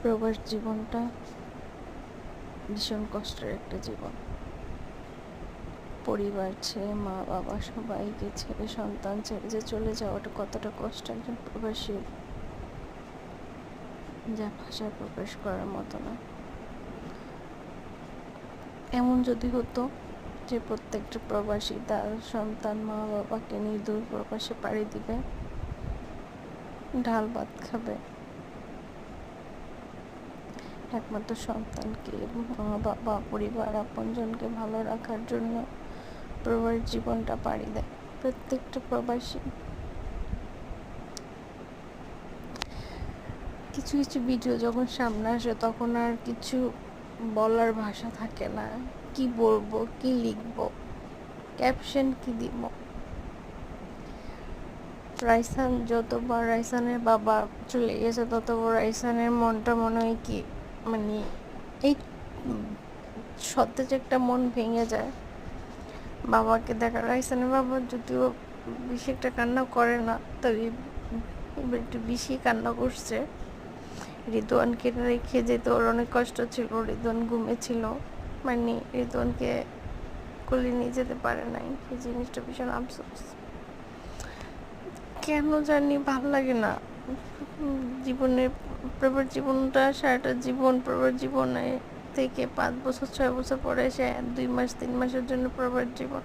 প্রবাস জীবনটা ভীষণ কষ্টের একটা জীবন। পরিবার ছেড়ে, মা বাবা সবাইকে ছেড়ে, সন্তান ছেড়ে যে চলে যাওয়াটা কতটা কষ্ট একজন প্রবাসী, যা ভাষায় প্রকাশ করার মতো না। এমন যদি হতো যে প্রত্যেকটা প্রবাসী তার সন্তান, মা বাবাকে নিয়ে দূর প্রবাসে পাড়ি দিবে, ডাল ভাত খাবে, একমাত্র সন্তানকে, মা বাবা, পরিবার, আপনজনকে ভালো রাখার জন্য প্রবাস জীবনটা পাড়ি দেয় প্রত্যেকটা প্রবাসী। কিছু কিছু ভিডিও যখন সামনে আসে তখন আর কিছু বলার ভাষা থাকে না। কি বলবো, কি লিখবো, ক্যাপশন কি দিব। রাইসানের বাবা চলে গেছে ততবার রাইসানের মনটা মনে হয় কি, মানে এই সতেজ একটা মন ভেঙে যায় বাবাকে দেখা। রাইসানের বাবা যদিও বেশি একটা কান্না করে না, তবে একটু বেশি কান্না করছে। রিদওয়ানকে রেখে যেতে ওর অনেক কষ্ট ছিল। রিদওয়ান ঘুমেছিল, মানে রিদওয়ানকে কোলে নিয়ে যেতে পারে নাই। এই জিনিসটা ভীষণ আফসোস। কেন জানি ভাল লাগে না জীবনের প্রবার জীবনটা, সারাটা জীবন প্রবার জীবনে থেকে 5 বছর 6 বছর পরে এসে 2 মাস 3 মাসের জন্য প্রবার জীবন।